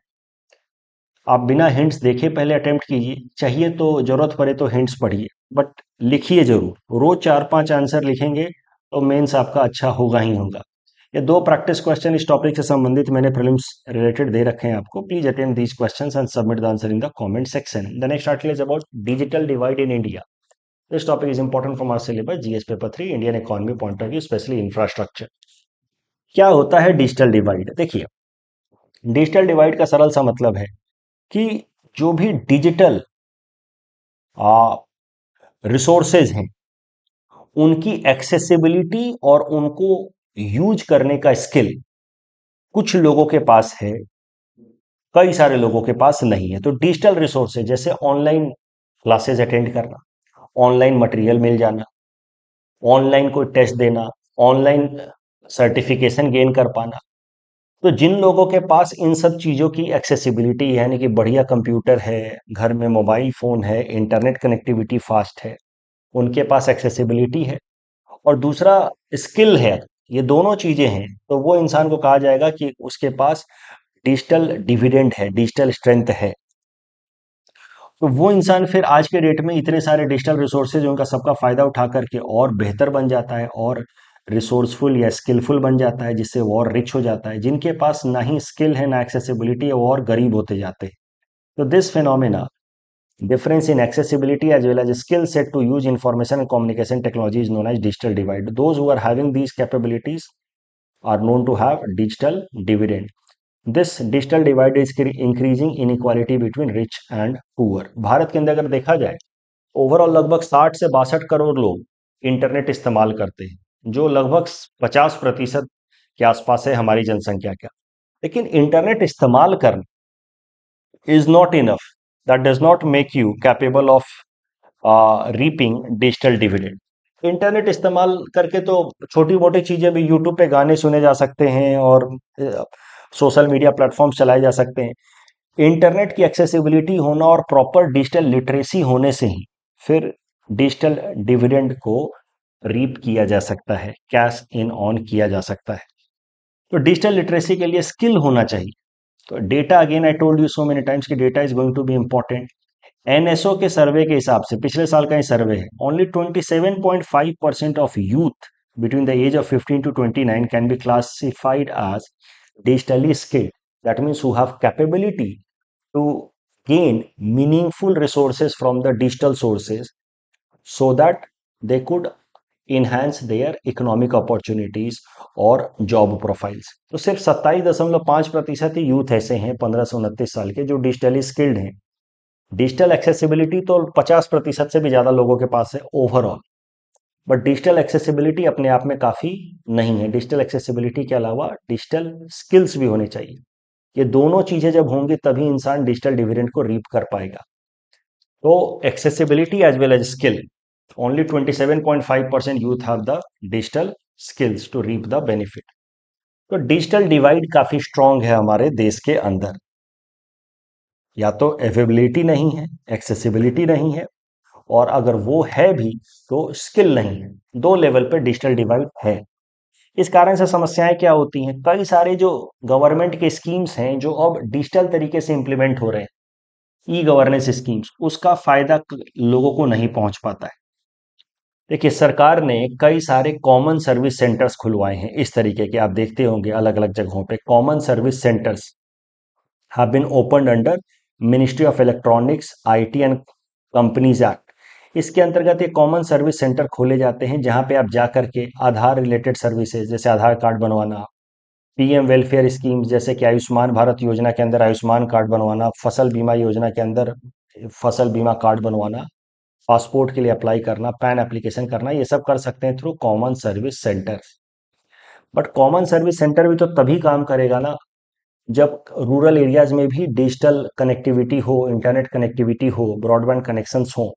आप बिना हिंट्स देखे पहले अटेम्प्ट कीजिए, चाहिए तो जरूरत पड़े तो हिंट्स पढ़िए, बट लिखिए जरूर। रोज 4-5 आंसर लिखेंगे तो मेंस आपका अच्छा होगा ही होगा। ये दो प्रैक्टिस क्वेश्चन इस टॉपिक से संबंधित मैंने प्रीलिम्स रिलेटेड दे रखे हैं आपको। Please attempt these questions and submit the answer in the comment section. The next article is about digital divide in India. This topic is important from our syllabus GS paper 3 Indian economy point of view, specially infrastructure. क्या होता है digital divide? देखिए, digital divide का सरल सा मतलब है कि जो भी डिजिटल रिसोर्सेज हैं उनकी एक्सेसिबिलिटी और उनको यूज करने का स्किल कुछ लोगों के पास है, कई सारे लोगों के पास नहीं है। तो डिजिटल रिसोर्सेज जैसे ऑनलाइन क्लासेस अटेंड करना, ऑनलाइन मटेरियल मिल जाना, ऑनलाइन कोई टेस्ट देना, ऑनलाइन सर्टिफिकेशन गेन कर पाना। तो जिन लोगों के पास इन सब चीज़ों की एक्सेसिबिलिटी यानी कि बढ़िया कंप्यूटर है, घर में मोबाइल फ़ोन है, इंटरनेट कनेक्टिविटी फास्ट है, उनके पास एक्सेसिबिलिटी है, और दूसरा स्किल है, ये दोनों चीज़ें हैं, तो वो इंसान को कहा जाएगा कि उसके पास डिजिटल डिविडेंड है, डिजिटल स्ट्रेंथ है। तो वो इंसान फिर आज के डेट में इतने सारे डिजिटल रिसोर्सेज उनका सबका फायदा उठा करके और बेहतर बन जाता है, और रिसोर्सफुल या स्किलफुल बन जाता है, जिससे वो और रिच हो जाता है। जिनके पास ना ही स्किल है ना एक्सेसिबिलिटी है, वो और गरीब होते जाते हैं। तो this phenomena, difference in accessibility as well as skill set to use information and communication technology is known as digital divide. Those who are having these capabilities are known to have digital dividend. This digital divide is increasing inequality between rich and poor. Bharat के अंदर अगर देखा जाए, overall लगभग 60 से 62 करोड़ लोग internet इस्तेमाल करते हैं, जो लगभग 50% के आसपास है हमारी जनसंख्या का। लेकिन इंटरनेट इस्तेमाल करना is not enough, that does not make you capable of reaping digital dividend. Internet इस्तेमाल करके तो छोटी मोटी चीजें भी, यूट्यूब पे गाने सुने जा सकते हैं और सोशल मीडिया प्लेटफॉर्म चलाए जा सकते हैं। इंटरनेट की एक्सेसिबिलिटी होना और प्रॉपर डिजिटल लिटरेसी होने से ही फिर डिजिटल डिविडेंड को रीप किया जा सकता है, कैश इन ऑन किया जा सकता है। तो डिजिटल लिटरेसी के लिए स्किल होना चाहिए। तो data, again I told you so many times कि data is going to be important. NSO के सर्वे के हिसाब से, पिछले साल का ही सर्वे है, only 27.5% of youth between the age of 15 to 29 can be classified as digitally skilled. That means who have capability to gain meaningful resources from the digital sources so that they could enhance their economic opportunities और job profiles. तो सिर्फ 27.5% ही youth ऐसे हैं 15 से 29 साल के जो digitally skilled हैं। डिजिटल एक्सेसिबिलिटी तो 50% से भी ज्यादा लोगों के पास है ओवरऑल, बट डिजिटल एक्सेसिबिलिटी अपने आप में काफी नहीं है। डिजिटल एक्सेसिबिलिटी के अलावा डिजिटल स्किल्स भी होने चाहिए। ये दोनों चीजें जब होंगी तभी इंसान डिजिटल डिविडेंड को रीप कर पाएगा। तो accessibility as well as skill, only 27.5% youth have the digital skills to reap the benefit. तो डिजिटल डिवाइड काफी स्ट्रांग है हमारे देश के अंदर। या तो अवेलेबिलिटी नहीं है, एक्सेसिबिलिटी नहीं है, और अगर वो है भी तो स्किल नहीं है। दो लेवल पे डिजिटल डिवाइड है। इस कारण से समस्याएं क्या होती हैं? कई सारे जो गवर्नमेंट के स्कीम्स हैं जो अब डिजिटल तरीके से इंप्लीमेंट हो रहे हैं, ई गवर्नेंस स्कीम्स, उसका फायदा लोगों को नहीं पहुंच पाता है। देखिए, सरकार ने कई सारे कॉमन सर्विस सेंटर्स खुलवाए हैं इस तरीके के, आप देखते होंगे अलग अलग जगहों पे common service centres have been opened under ministry of electronics, IT and companies act. इसके अंतर्गत ये कॉमन सर्विस सेंटर खोले जाते हैं जहां पे आप जा करके आधार रिलेटेड सर्विसेज जैसे आधार कार्ड बनवाना, पीएम वेलफेयर स्कीम जैसे कि आयुष्मान भारत योजना के अंदर आयुष्मान कार्ड बनवाना, फसल बीमा योजना के अंदर फसल बीमा कार्ड बनवाना, पासपोर्ट के लिए अप्लाई करना, पैन एप्लीकेशन करना, ये सब कर सकते हैं through common service centre. But common service centre भी तो तभी काम करेगा ना जब रूरल एरियाज में भी डिजिटल कनेक्टिविटी हो, इंटरनेट कनेक्टिविटी हो, ब्रॉडबैंड कनेक्शंस हो।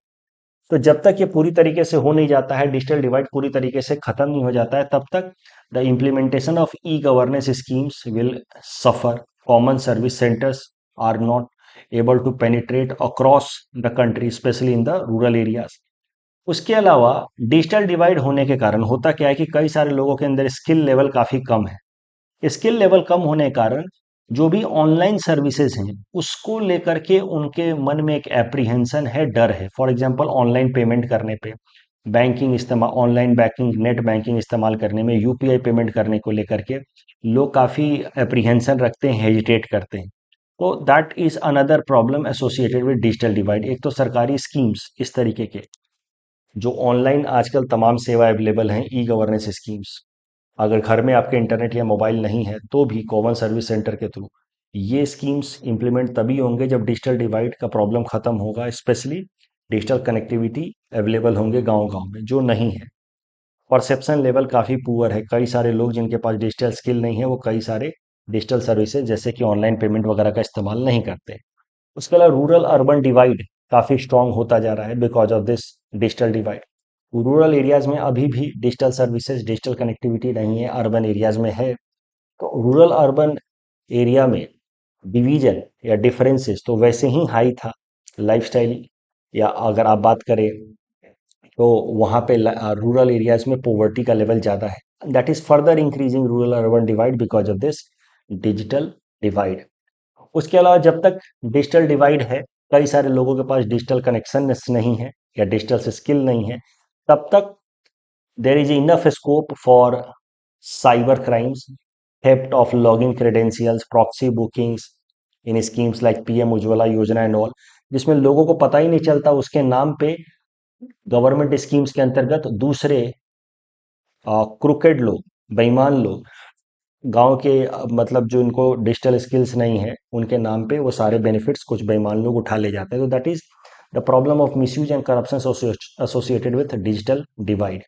तो जब तक ये पूरी तरीके से हो नहीं जाता है, डिजिटल डिवाइड पूरी तरीके से खत्म नहीं हो जाता है, तब तक the implementation of e governance schemes will suffer. Common service centres are not able to penetrate across the country, especially in the rural areas. उसके अलावा डिजिटल डिवाइड होने के कारण होता क्या है कि कई सारे लोगों के अंदर स्किल लेवल काफी कम है। स्किल लेवल कम होने के कारण जो भी ऑनलाइन सर्विसेज हैं उसको लेकर के उनके मन में एक एप्रीहेंशन है, डर है। फॉर एग्जांपल ऑनलाइन पेमेंट करने पे, बैंकिंग इस्तेमाल, ऑनलाइन बैंकिंग, नेट बैंकिंग इस्तेमाल करने में, यूपीआई पेमेंट करने को लेकर के लोग काफ़ी एप्रीहेंशन रखते हैं, हेजिटेट करते हैं। तो that is another problem associated with digital divide. एक तो सरकारी स्कीम्स इस तरीके के, जो ऑनलाइन आजकल तमाम सेवा अवेलेबल हैं, ई गवर्नेंस स्कीम्स, अगर घर में आपके इंटरनेट या मोबाइल नहीं है तो भी कॉमन सर्विस सेंटर के थ्रू ये स्कीम्स इंप्लीमेंट तभी होंगे जब डिजिटल डिवाइड का प्रॉब्लम खत्म होगा, स्पेशली डिजिटल कनेक्टिविटी अवेलेबल होंगे गांव गांव में, जो नहीं है। परसेप्शन लेवल काफ़ी पुअर है, कई सारे लोग जिनके पास डिजिटल स्किल नहीं है वो कई सारे डिजिटल सर्विसेज जैसे कि ऑनलाइन पेमेंट वगैरह का इस्तेमाल नहीं करते। उसके अलावा रूरल अर्बन डिवाइड काफ़ी स्ट्रांग होता जा रहा है because of this digital divide. Rural areas में अभी भी डिजिटल सर्विसेज, डिजिटल कनेक्टिविटी नहीं है, अर्बन एरियाज में है। तो रूरल अर्बन एरिया में डिवीजन या डिफरेंसेस तो वैसे ही हाई था, लाइफस्टाइल, या अगर आप बात करें तो वहाँ पे रूरल एरियाज में पोवर्टी का लेवल ज़्यादा है। That is further increasing rural urban divide because of this digital divide. उसके अलावा जब तक डिजिटल डिवाइड है, कई सारे लोगों के पास डिजिटल कनेक्शन नहीं है या डिजिटल स्किल नहीं है, तब तक there is enough scope for cyber crimes, theft of log n credentials, proxy bookings in schemes like PM Ujjwala योजना एंड ऑल, जिसमें लोगों को पता ही नहीं चलता उसके नाम पे गवर्नमेंट स्कीम्स के अंतर्गत दूसरे क्रुकेड लोग, बेईमान लोग, गांव के मतलब जो इनको डिजिटल स्किल्स नहीं है उनके नाम पे वो सारे बेनिफिट्स कुछ बेईमान लोग उठा ले जाते हैं। तो that is the problem of misuse and corruption associated with digital divide.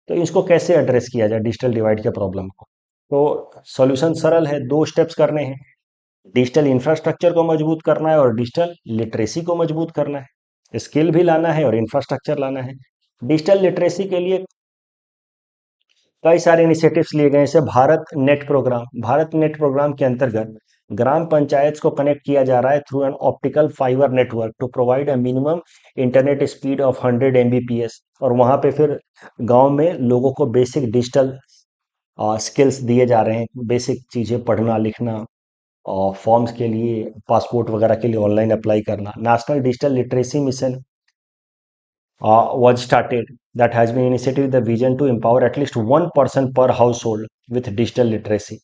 तो इसको कैसे एड्रेस किया जाए डिजिटल डिवाइड के प्रॉब्लम को? तो सॉल्यूशन सरल है, दो स्टेप्स करने हैं। डिजिटल इंफ्रास्ट्रक्चर को मजबूत करना है और डिजिटल लिटरेसी को मजबूत करना है। स्किल भी लाना है और इंफ्रास्ट्रक्चर लाना है। डिजिटल लिटरेसी के लिए कई सारे इनिशिएटिव्स लिए गए, जैसे भारत नेट प्रोग्राम के अंतर्गत ग्राम पंचायत को कनेक्ट किया जा रहा है through an optical fibre network to provide a minimum internet speed of 100 Mbps. और वहां पे फिर गांव में लोगों को बेसिक डिजिटल स्किल्स दिए जा रहे हैं, बेसिक चीजें पढ़ना लिखना, और फॉर्म्स के लिए, पासपोर्ट वगैरह के लिए ऑनलाइन अप्लाई करना। National digital literacy mission was started that has been initiated with the vision to empower at least one person per household with digital literacy.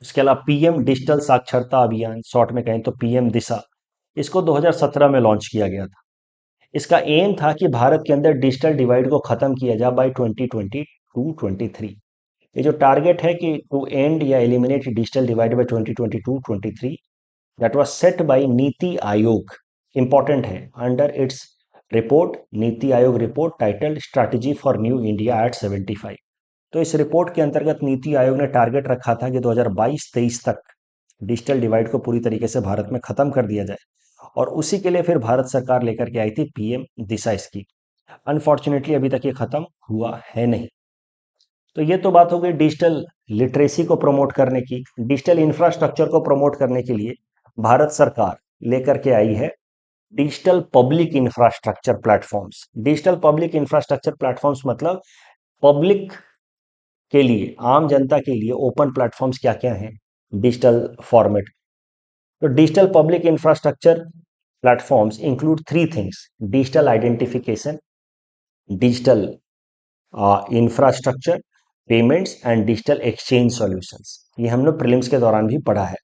इसके अलावा पीएम डिजिटल साक्षरता अभियान, शॉर्ट में कहें तो पीएम दिशा, इसको 2017 में लॉन्च किया गया था। इसका एम था कि भारत के अंदर डिजिटल डिवाइड को खत्म किया जाए बाय 2022-23। ये जो टारगेट है कि टू एंड या eliminate digital divide by 2022-23, that was set by Niti Aayog, important है, under its report, Niti Aayog report titled strategy for new India at 75। तो इस रिपोर्ट के अंतर्गत नीति आयोग ने टारगेट रखा था कि 2022-23 तक डिजिटल डिवाइड को पूरी तरीके से भारत में खत्म कर दिया जाए, और उसी के लिए फिर भारत सरकार लेकर के आई थी पीएम दिशा स्कीम। अनफॉर्चुनेटली अभी तक ये खत्म हुआ है नहीं। तो ये तो बात हो गई डिजिटल लिटरेसी को प्रमोट करने की। डिजिटल इंफ्रास्ट्रक्चर को प्रमोट करने के लिए भारत सरकार लेकर के आई है digital public infrastructure platforms. Digital public infrastructure platforms मतलब पब्लिक के लिए, आम जनता के लिए ओपन प्लेटफॉर्म्स क्या क्या हैं डिजिटल फॉर्मेट। तो digital public infrastructure platforms include three things: digital identification, digital infrastructure, payments and digital exchange solutions. ये हम लोग प्रीलिम्स के दौरान भी पढ़ा है।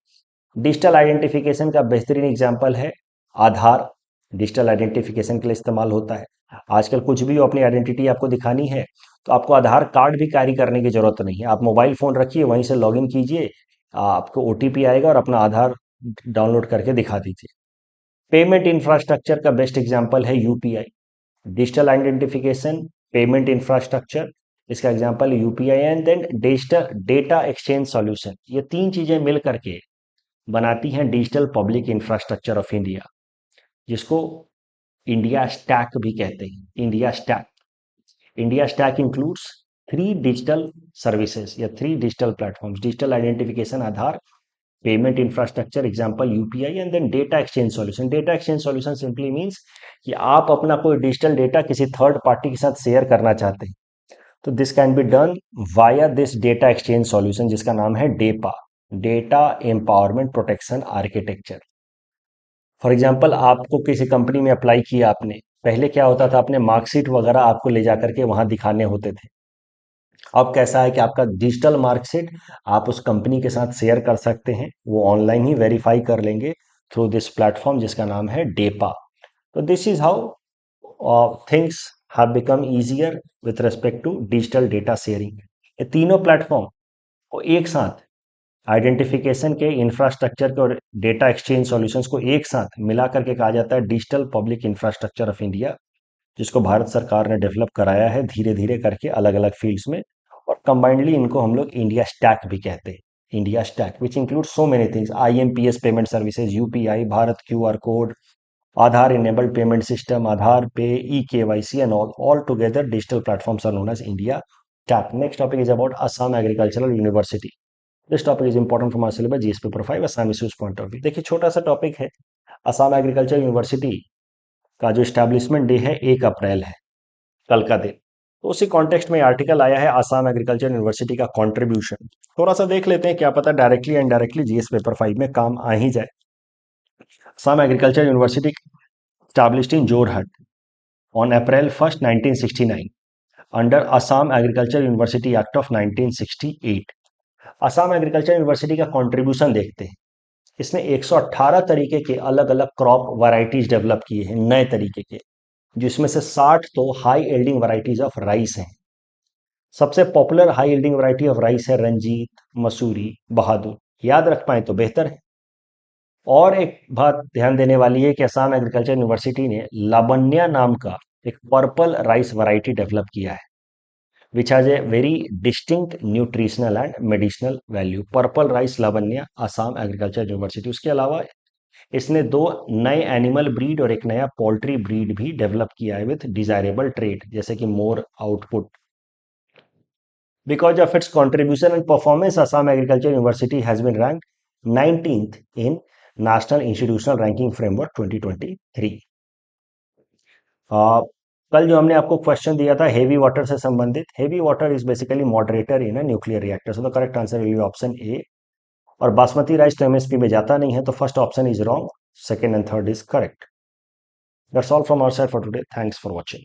डिजिटल आइडेंटिफिकेशन का बेहतरीन एग्जांपल है आधार। डिजिटल आइडेंटिफिकेशन के लिए इस्तेमाल होता है। आजकल कुछ भी अपनी आइडेंटिटी आपको दिखानी है तो आपको आधार कार्ड भी कैरी करने की जरूरत नहीं है, आप मोबाइल फोन रखिए, वहीं से लॉगिन कीजिए, आपको ओटीपी आएगा और अपना आधार डाउनलोड करके दिखा दीजिए। पेमेंट इंफ्रास्ट्रक्चर का बेस्ट एग्जांपल है UPI. Digital identification, payment infrastructure, इसका example UPI and then digital data exchange solution. ये तीन चीजें मिल करके बनाती हैं digital public infrastructure of India, जिसको इंडिया स्टैक भी कहते हैं। India stack includes three digital services या three digital platforms: digital identification Aadhaar, payment infrastructure example UPI and then data exchange solution. Data exchange solution simply means कि आप अपना कोई digital data किसी थर्ड पार्टी के साथ शेयर करना चाहते हैं, तो this can be done via this data exchange solution जिसका नाम है DEPA. Data empowerment protection architecture. For example आपको किसी कंपनी में अप्लाई किया आपने, पहले क्या होता था, अपने मार्कशीट वगैरह आपको ले जा करके वहां दिखाने होते थे। अब कैसा है कि आपका डिजिटल मार्कशीट आप उस कंपनी के साथ शेयर कर सकते हैं, वो ऑनलाइन ही वेरीफाई कर लेंगे थ्रू दिस प्लेटफॉर्म जिसका नाम है डेपा। तो this is how things have become easier with respect to digital data sharing. ये तीनों प्लेटफॉर्म को एक साथ आइडेंटिफिकेशन के, इंफ्रास्ट्रक्चर के और डेटा एक्सचेंज सॉल्यूशंस को एक साथ मिला करके कहा जाता है digital public infrastructure of India, जिसको भारत सरकार ने डेवलप कराया है धीरे धीरे करके अलग अलग फील्ड्स में। और कंबाइंडली इनको हम लोग इंडिया स्टैक भी कहते हैं। India stack which include so many things, IMPS payment services, UPI, Bharat QR code, Aadhaar enabled payment system, Aadhaar pay, e KYC and all together digital platforms are known as India stack. Next topic is about Assam agricultural university. This topic is important from our syllabus GS paper 5 Assam issues point of view. देखिए छोटा सा topic है, Assam agriculture university का जो establishment day है 1 अप्रैल है, कल का दिन। तो उसी कॉन्टेक्स्ट में आर्टिकल आया है असम एग्रीकल्चर यूनिवर्सिटी का कंट्रीब्यूशन। थोड़ा सा देख लेते हैं, क्या पता directly and indirectly GS paper 5 में काम आ ही जाए। Assam agriculture university established in Jorhat on April 1st, 1969 under Assam Agriculture University Act of 1968। Assam agriculture university का कंट्रीब्यूशन देखते हैं। इसने 118 तरीके के अलग अलग क्रॉप वैरायटीज डेवलप किए हैं, नए तरीके के, जिसमें से 60 तो हाई एल्डिंग वैरायटीज ऑफ राइस हैं। सबसे popular high एल्डिंग variety of rice है रंजीत, मसूरी, बहादुर। याद रख पाए तो बेहतर है। और एक बात ध्यान देने वाली है कि असम एग्रीकल्चर यूनिवर्सिटी ने लावण्या नाम का एक पर्पल राइस वैरायटी डेवलप किया है, which has a very distinct nutritional and medicinal value. Purple rice Lavanya, Assam agriculture university. उसके अलावा इसने 2 नए एनिमल ब्रीड और एक नया पोल्ट्री ब्रीड भी डेवलप किया है विथ डिजायरेबल ट्रेड, जैसे कि मोर output. Because of its contribution and performance, Assam Agriculture University has been ranked 19th in National Institutional Ranking Framework 2023। कल जो हमने आपको क्वेश्चन दिया था हेवी वाटर से संबंधित, heavy water is basically moderator in a nuclear reactor, so the correct answer will be option A. और basmati rice तो एमएसपी में जाता नहीं है, तो first option is wrong, second and third is correct. That's all from our side for today, thanks for watching.